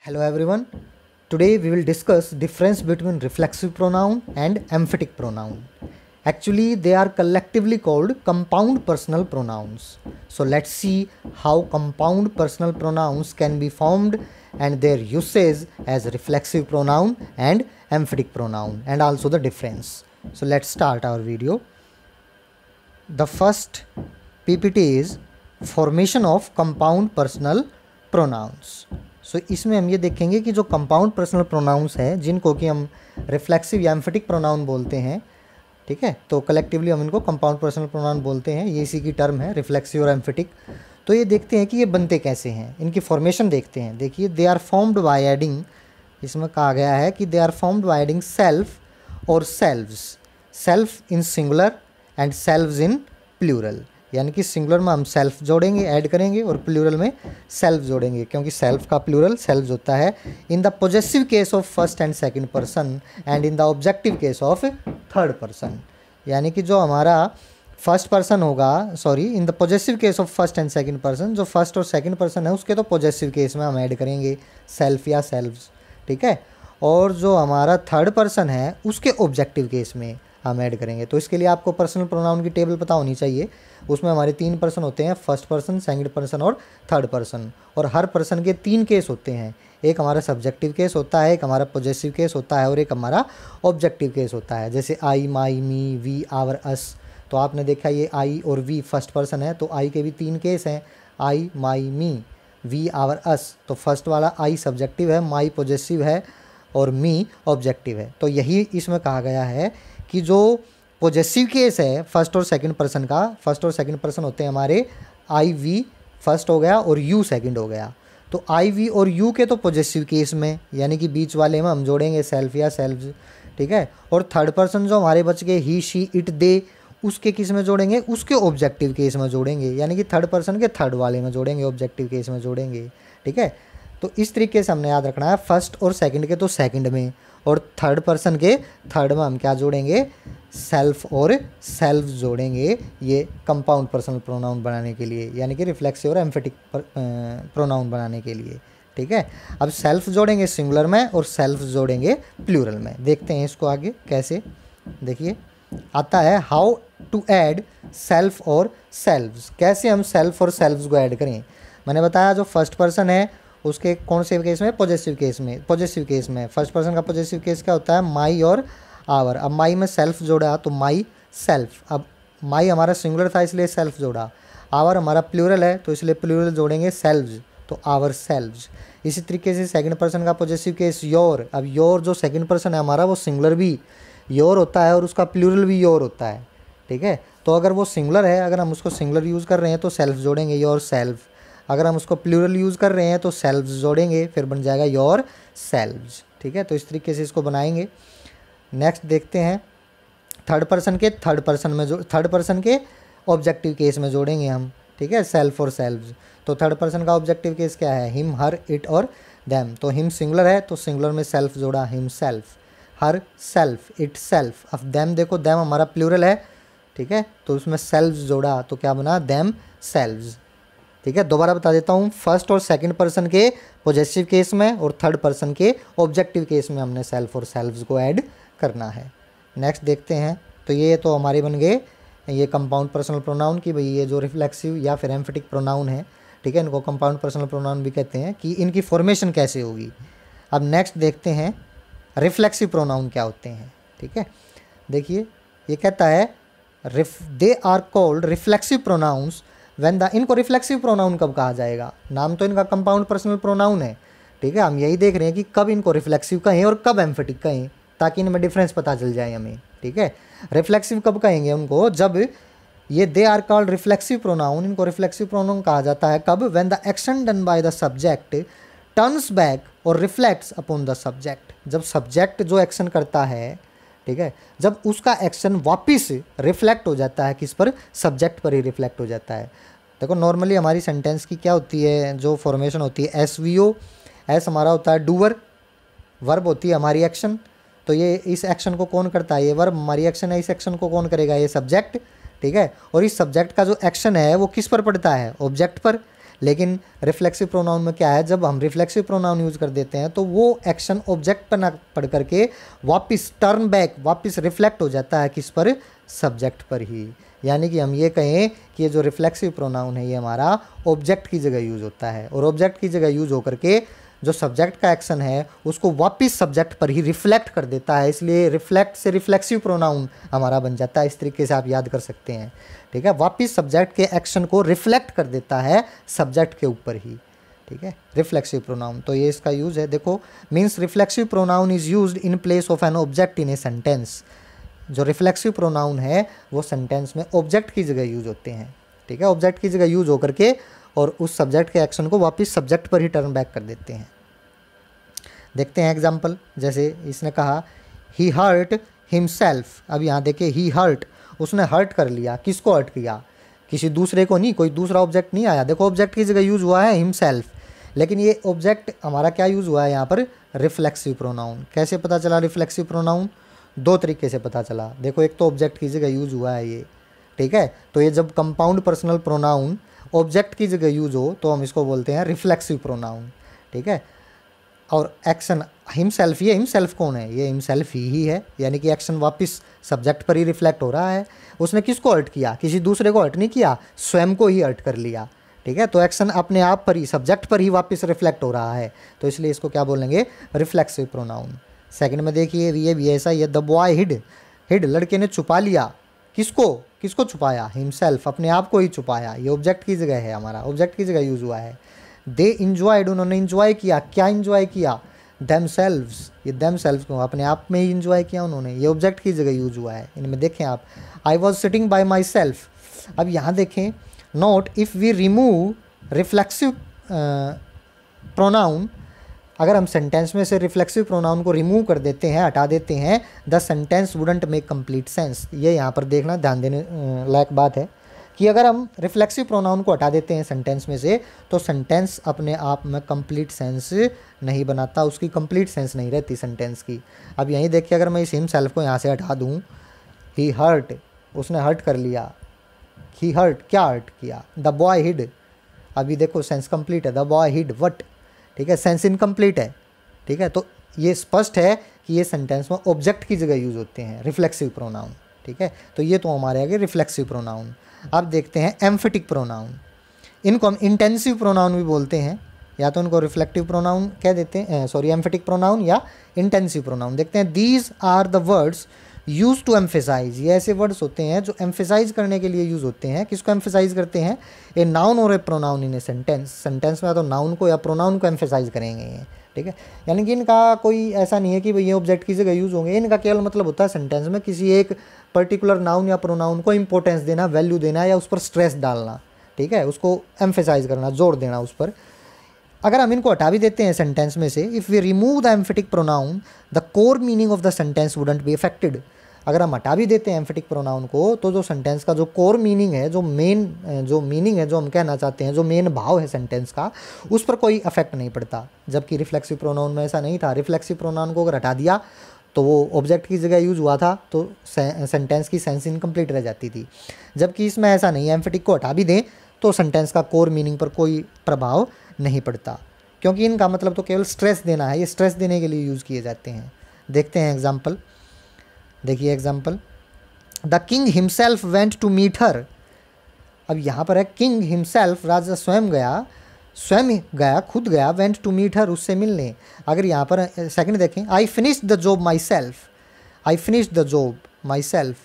Hello everyone. Today we will discuss difference between reflexive pronoun and emphatic pronoun. Actually they are collectively called compound personal pronouns. So let's see how compound personal pronouns can be formed and their usage as reflexive pronoun and emphatic pronoun and also the difference. So let's start our video. The first PPT is formation of compound personal pronouns. इसमें हम ये देखेंगे कि जो compound personal pronouns हैं जिनको कि हम रिफ्लेक्सिव या एम्फेटिक प्रोनाउन बोलते हैं, ठीक है, तो कलेक्टिवली हम इनको कंपाउंड पर्सनल प्रोनाउन बोलते हैं। ये इसी की टर्म है रिफ्लेक्सिव और एम्फेटिक। तो ये देखते हैं कि ये बनते कैसे हैं, इनकी फॉर्मेशन देखते हैं। देखिए they are formed by adding, इसमें कहा गया है कि they are formed by adding self और selves, self in singular and selves in plural, यानी कि सिंगुलर में हम सेल्फ जोड़ेंगे, ऐड करेंगे, और प्लूरल में सेल्फ जोड़ेंगे, क्योंकि सेल्फ का प्लूरल सेल्फ होता है। In the possessive case of first and second person and in the objective case of third person, यानी कि जो हमारा फर्स्ट पर्सन होगा, sorry, in the possessive case of first and second person, जो first और second person है उसके तो पॉजेसिव केस में हम ऐड करेंगे सेल्फ या सेल्व्स, ठीक है, और जो हमारा थर्ड पर्सन है उसके ऑब्जेक्टिव केस में हम ऐड करेंगे। तो इसके लिए आपको पर्सनल प्रोनाउन की टेबल पता होनी चाहिए। उसमें हमारे 3 पर्सन होते हैं, फर्स्ट पर्सन, सेकंड पर्सन और थर्ड पर्सन, और हर पर्सन के 3 केस होते हैं। एक हमारा सब्जेक्टिव केस होता है, एक हमारा पॉजेसिव केस होता है और एक हमारा ऑब्जेक्टिव केस होता है। जैसे आई, माई, मी, वी, आवर, अस, तो आपने देखा ये आई और वी फर्स्ट पर्सन है, तो आई के भी 3 केस हैं, आई, माई, मी, वी, आवर, अस। तो फर्स्ट वाला आई सब्जेक्टिव है, माई पॉजेसिव है और मी ऑब्जेक्टिव है। तो यही इसमें कहा गया है कि जो पॉजेसिव केस है फर्स्ट और सेकंड पर्सन का, फर्स्ट और सेकंड पर्सन होते हैं हमारे आई, वी फर्स्ट हो गया और यू सेकंड हो गया। तो आई, वी और यू के तो पॉजेसिव केस में, यानी कि बीच वाले में हम जोड़ेंगे सेल्फ या सेल्व्स, ठीक है, और थर्ड पर्सन जो हमारे बच गए ही, शी, इट, दे, उसके किस में जोड़ेंगे, उसके ऑब्जेक्टिव केस में जोड़ेंगे, यानी कि थर्ड पर्सन के थर्ड वाले में जोड़ेंगे, ऑब्जेक्टिव केस में जोड़ेंगे, ठीक है। तो इस तरीके से हमने याद रखना है, फर्स्ट और सेकंड के तो सेकंड में, और थर्ड पर्सन के थर्ड में हम क्या जोड़ेंगे, सेल्फ और सेल्फ जोड़ेंगे, ये कंपाउंड पर्सनल प्रोनाउन बनाने के लिए, यानी कि रिफ्लेक्सिव और एम्फेटिक प्रोनाउन बनाने के लिए, ठीक है। अब सेल्फ जोड़ेंगे सिंगुलर में और सेल्फ जोड़ेंगे प्लूरल में। देखते हैं इसको आगे कैसे। देखिए आता है हाउ टू ऐड सेल्फ और सेल्व्स, कैसे हम सेल्फ और सेल्व्स को ऐड करें। मैंने बताया जो फर्स्ट पर्सन है उसके कौन से केस में, पॉजेसिव केस में, पॉजेसिव केस में फर्स्ट पर्सन का पॉजेसिव केस क्या होता है, माई और आवर। अब माई में सेल्फ जोड़ा तो माई सेल्फ, अब माई हमारा सिंगुलर था इसलिए सेल्फ जोड़ा, आवर हमारा प्लूरल है तो इसलिए प्लूरल जोड़ेंगे सेल्व्स, तो आवर सेल्व्स। इसी तरीके से सेकंड पर्सन का पॉजेसिव केस योर, अब योर जो सेकंड पर्सन है हमारा वो सिंगुलर भी योर होता है और उसका प्लूरल भी योर होता है, ठीक है। तो अगर वो सिंगुलर है, अगर हम उसको सिंगुलर यूज़ कर रहे हैं तो सेल्फ जोड़ेंगे योर सेल्फ, अगर हम उसको प्लूरल यूज़ कर रहे हैं तो सेल्व्स जोड़ेंगे, फिर बन जाएगा योर सेल्व्स, ठीक है। तो इस तरीके से इसको बनाएंगे। नेक्स्ट देखते हैं थर्ड पर्सन के थर्ड पर्सन में जो थर्ड पर्सन के ऑब्जेक्टिव केस में जोड़ेंगे हम, ठीक है, सेल्फ और सेल्व्स। तो थर्ड पर्सन का ऑब्जेक्टिव केस क्या है, हिम, हर, इट और देम। तो हिम सिंगुलर है तो सिंगुलर में सेल्फ जोड़ा, him self, her self, it self. अब देम देखो, देम हमारा प्लूरल है, ठीक है, तो उसमें सेल्व्स जोड़ा तो क्या बना, देम सेल्व्स, ठीक है। दोबारा बता देता हूँ, फर्स्ट और सेकंड पर्सन के पॉजेसिव केस में और थर्ड पर्सन के ऑब्जेक्टिव केस में हमने सेल्फ और सेल्व्स को ऐड करना है। नेक्स्ट देखते हैं, तो ये तो हमारे बन गए ये कंपाउंड पर्सनल प्रोनाउन की, भाई ये जो रिफ्लेक्सिव या फिर एम्फेटिक प्रोनाउन है, ठीक है, इनको कंपाउंड पर्सनल प्रोनाउन भी कहते हैं, कि इनकी फॉर्मेशन कैसे होगी। अब नेक्स्ट देखते हैं रिफ्लेक्सिव प्रोनाउन क्या होते हैं, ठीक है। देखिए ये कहता है they are called reflexive pronouns when the, इनको रिफ्लेक्सिव प्रोनाउन कब कहा जाएगा, नाम तो इनका कंपाउंड पर्सनल प्रोनाउन है, ठीक है, हम यही देख रहे हैं कि कब इनको रिफ्लेक्सिव कहें और कब एम्फेटिक कहें, ताकि इनमें डिफरेंस पता चल जाए हमें, ठीक है। रिफ्लेक्सिव कब कहेंगे उनको, जब ये they are called reflexive pronoun, इनको रिफ्लेक्सिव प्रोनाउन कहा जाता है कब, when the action done by the subject turns back or reflects upon the subject, जब सब्जेक्ट जो एक्शन करता है, ठीक है, जब उसका एक्शन वापिस रिफ्लेक्ट हो जाता है किस पर, सब्जेक्ट पर ही रिफ्लेक्ट हो जाता है। देखो नॉर्मली हमारी सेंटेंस की क्या होती है, जो फॉर्मेशन होती है, एस वी ओ, एस हमारा होता है डूअर, वर्ब होती है हमारी एक्शन, तो ये इस एक्शन को कौन करता है, ये वर्ब हमारी एक्शन है, इस एक्शन को कौन करेगा, ये सब्जेक्ट, ठीक है। और इस सब्जेक्ट का जो एक्शन है वो किस पर पड़ता है, ऑब्जेक्ट पर, लेकिन रिफ्लेक्सिव प्रोनाउन में क्या है, जब हम रिफ्लेक्सिव प्रोनाउन यूज़ कर देते हैं तो वो एक्शन ऑब्जेक्ट पर ना पढ़ करके वापस टर्न बैक, वापस रिफ्लेक्ट हो जाता है किस पर, सब्जेक्ट पर ही। यानी कि हम ये कहें कि ये जो रिफ्लेक्सिव प्रोनाउन है ये हमारा ऑब्जेक्ट की जगह यूज़ होता है, और ऑब्जेक्ट की जगह यूज़ होकर के जो सब्जेक्ट का एक्शन है उसको वापस सब्जेक्ट पर ही रिफ्लेक्ट कर देता है, इसलिए रिफ्लेक्ट से रिफ्लेक्सिव प्रोनाउन हमारा बन जाता है। इस तरीके से आप याद कर सकते हैं, ठीक है। वापस सब्जेक्ट के एक्शन को रिफ्लेक्ट कर देता है सब्जेक्ट के ऊपर ही, ठीक है, रिफ्लेक्सिव प्रोनाउन। तो ये इसका यूज़ है, देखो, means reflexive pronoun is used in place of an object in a sentence. जो रिफ्लेक्सिव प्रोनाउन है वो सेंटेंस में ऑब्जेक्ट की जगह यूज होते हैं, ठीक है, ऑब्जेक्ट की जगह यूज होकर के और उस सब्जेक्ट के एक्शन को वापस सब्जेक्ट पर ही टर्न बैक कर देते हैं। देखते हैं एग्जाम्पल, जैसे इसने कहा ही हर्ट हिमसेल्फ। अब यहाँ देखिए ही हर्ट, उसने हर्ट कर लिया, किसको हर्ट किया, किसी दूसरे को नहीं, कोई दूसरा ऑब्जेक्ट नहीं आया। देखो ऑब्जेक्ट की जगह यूज़ हुआ है हिमसेल्फ, लेकिन ये ऑब्जेक्ट हमारा क्या यूज़ हुआ है यहाँ पर, रिफ्लेक्सिव प्रोनाउन। कैसे पता चला रिफ्लेक्सिव प्रोनाउन, दो तरीके से पता चला। देखो एक तो ऑब्जेक्ट की जगह यूज़ हुआ है ये, ठीक है, तो ये जब कंपाउंड पर्सनल प्रोनाउन ऑब्जेक्ट की जगह यूज हो तो हम इसको बोलते हैं रिफ्लेक्सिव प्रोनाउन, ठीक है। और एक्शन हिमसेल्फ, ये हिमसेल्फ कौन है, ये हिमसेल्फ ही है, यानी कि एक्शन वापस सब्जेक्ट पर ही रिफ्लेक्ट हो रहा है। उसने किसको हर्ट किया, किसी दूसरे को हर्ट नहीं किया, स्वयं को ही हर्ट कर लिया, ठीक है। तो एक्शन अपने आप पर ही, सब्जेक्ट पर ही वापस रिफ्लेक्ट हो रहा है, तो इसलिए इसको क्या बोलेंगे, रिफ्लेक्सिव प्रोनाउन। सेकंड में देखिए ये भी ऐसा ही है, द बॉय हिड, हिड लड़के ने छुपा लिया, किसको, किसको छुपाया, हिमसेल्फ, अपने आप को ही छुपाया। ये ऑब्जेक्ट की जगह है, हमारा ऑब्जेक्ट की जगह यूज़ हुआ है। दे इंजॉयड, उन्होंने इंजॉय किया, क्या इंजॉय किया, देमसेल्व्स, ये देमसेल्व्स को अपने आप में ही इंजॉय किया उन्होंने, ये ऑब्जेक्ट की जगह यूज हुआ है। इनमें देखें आप, I was sitting by myself. अब यहाँ देखें, note if we remove reflexive pronoun, अगर हम सेंटेंस में से रिफ्लेक्सिव प्रोनाउन को रिमूव कर देते हैं, हटा देते हैं, the sentence wouldn't make complete sense. ये यहाँ पर देखना, ध्यान देने लायक बात है कि अगर हम रिफ्लेक्सिव प्रोनाउन को हटा देते हैं सेंटेंस में से तो सेंटेंस अपने आप में कंप्लीट सेंस नहीं बनाता, उसकी कंप्लीट सेंस नहीं रहती सेंटेंस की। अब यहीं देखिए, अगर मैं इस हिमसेल्फ को यहाँ से हटा दूँ, ही हर्ट, उसने हर्ट कर लिया, ही हर्ट, क्या हर्ट किया, द बॉय हिड, अभी देखो सेंस कंप्लीट है, द बॉय हिड वट, ठीक है, सेंस इनकम्प्लीट है, ठीक है। तो ये स्पष्ट है कि ये सेंटेंस में ऑब्जेक्ट की जगह यूज होते हैं रिफ्लेक्सिव प्रोनाउन, ठीक है। तो ये तो हमारे आगे रिफ्लेक्सिव प्रोनाउन। अब देखते हैं एम्फेटिक प्रोनाउन, इनको हम इंटेंसिव प्रोनाउन भी बोलते हैं, या तो इनको रिफ्लेक्टिव प्रोनाउन कह देते हैं, एम्फेटिक प्रोनाउन या इंटेंसिव प्रोनाउन। देखते हैं, these are the words use to emphasise, ये ऐसे वर्ड्स होते हैं जो एम्फेसाइज करने के लिए यूज़ होते हैं। किसको एम्फेसाइज करते हैं, ए नाउन और a pronoun in a sentence. Sentence में या तो नाउन को या प्रोनाउन को एम्फेसाइज करेंगे ये, ठीक है। यानी कि इनका कोई ऐसा नहीं है कि भाई ये ऑब्जेक्ट की जगह यूज़ होंगे, इनका केवल मतलब होता है सेंटेंस में किसी एक पर्टिकुलर नाउन या प्रोनाउन को इंपॉर्टेंस देना, वैल्यू देना या उस पर स्ट्रेस डालना, ठीक है, उसको एम्फेसाइज करना, जोर देना उस पर। अगर हम इनको हटा भी देते हैं सेंटेंस में से, if we remove the emphatic pronoun the core meaning of the sentence wouldn't be affected. अगर हम हटा भी देते हैं एम्फेटिक प्रोनाउन को तो जो सेंटेंस का जो कोर मीनिंग है, जो मेन जो मीनिंग है, जो हम कहना चाहते हैं, जो मेन भाव है सेंटेंस का, उस पर कोई अफेक्ट नहीं पड़ता। जबकि रिफ्लेक्सिव प्रोनाउन में ऐसा नहीं था। रिफ्लेक्सिव प्रोनाउन को अगर हटा दिया तो वो ऑब्जेक्ट की जगह यूज़ हुआ था तो सेंटेंस की सेंस इनकम्प्लीट रह जाती थी। जबकि इसमें ऐसा नहीं है, एम्फेटिक को हटा भी दें तो सेंटेंस का कोर मीनिंग पर कोई प्रभाव नहीं पड़ता, क्योंकि इनका मतलब तो केवल स्ट्रेस देना है, ये स्ट्रेस देने के लिए यूज़ किए जाते हैं। देखते हैं एग्जाम्पल, देखिए example, the king himself went to meet her. अब यहाँ पर है किंग हिमसेल्फ, राजा स्वयं गया, खुद गया, वेंट टू मीट हर, उससे मिलने। अगर यहाँ पर सेकंड देखें, I finish the job my self, I finish the job my self,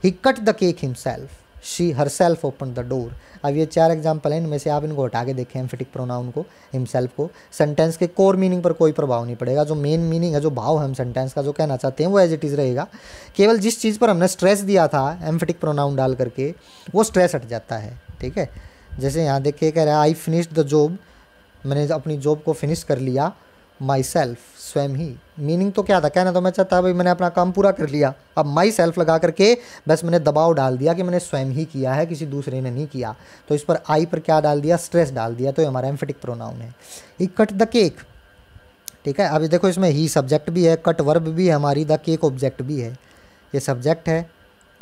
he cut the cake himself, she her self open the door. अब ये चार एग्जाम्पल हैं, इनमें से आप इनको हटा के देखें एम्फेटिक प्रोनाउन को, हिमसेल्फ को, सेंटेंस के कोर मीनिंग पर कोई प्रभाव नहीं पड़ेगा। जो मेन मीनिंग है, जो भाव हम सेंटेंस का जो कहना चाहते हैं वो एज इट इज़ रहेगा। केवल जिस चीज़ पर हमने स्ट्रेस दिया था एम्फेटिक प्रोनाउन डाल करके, वो स्ट्रेस हट जाता है, ठीक है। जैसे यहाँ देखिए कह रहा है आई फिनिश द जॉब, मैंने अपनी जॉब को फिनिश कर लिया, माई सेल्फ, स्वयं ही। मीनिंग तो क्या था, कहना तो मैं चाहता भाई मैंने अपना काम पूरा कर लिया, अब माई सेल्फ लगा करके बस मैंने दबाव डाल दिया कि मैंने स्वयं ही किया है, किसी दूसरे ने नहीं किया। तो इस पर आई पर क्या डाल दिया, स्ट्रेस डाल दिया, तो ये हमारा एम्फेटिक प्रोनाउन है। ही कट द केक, ठीक है। अभी देखो इसमें ही सब्जेक्ट भी है, कट वर्ब भी है हमारी, द केक ऑब्जेक्ट भी है। ये सब्जेक्ट है,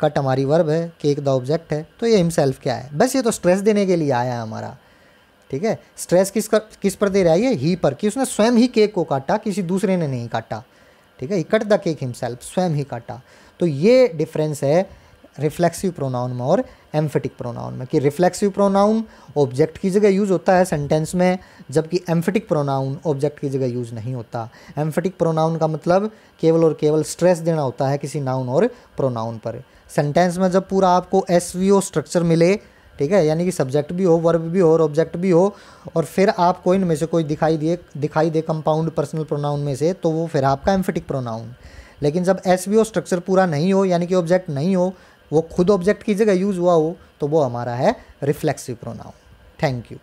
कट हमारी वर्ब है, केक द ऑब्जेक्ट है। तो ये हिमसेल्फ क्या है, बस ये तो स्ट्रेस देने के लिए आया है हमारा, ठीक है। स्ट्रेस किस पर दे रहा है ये, ही पर, कि उसने स्वयं ही केक को काटा, किसी दूसरे ने नहीं काटा, ठीक है। ही कट द केक हिमसेल्फ, स्वयं ही काटा। तो ये डिफरेंस है रिफ्लेक्सिव प्रोनाउन में और एम्फेटिक प्रोनाउन में, कि रिफ्लेक्सिव प्रोनाउन ऑब्जेक्ट की जगह यूज़ होता है सेंटेंस में, जबकि एम्फेटिक प्रोनाउन ऑब्जेक्ट की जगह यूज़ नहीं होता। एम्फेटिक प्रोनाउन का मतलब केवल और केवल स्ट्रेस देना होता है किसी नाउन और प्रोनाउन पर। सेंटेंस में जब पूरा आपको एसवीओ स्ट्रक्चर मिले, ठीक है, यानी कि सब्जेक्ट भी हो, वर्ब भी हो और ऑब्जेक्ट भी हो, और फिर आपको इनमें से कोई दिखाई दे कंपाउंड पर्सनल प्रोनाउन में से, तो वो फिर आपका एम्फेटिक प्रोनाउन। लेकिन जब एसवीओ स्ट्रक्चर पूरा नहीं हो, यानी कि ऑब्जेक्ट नहीं हो, वो खुद ऑब्जेक्ट की जगह यूज़ हुआ हो, तो वो हमारा है रिफ्लेक्सिव प्रोनाउन। Thank you.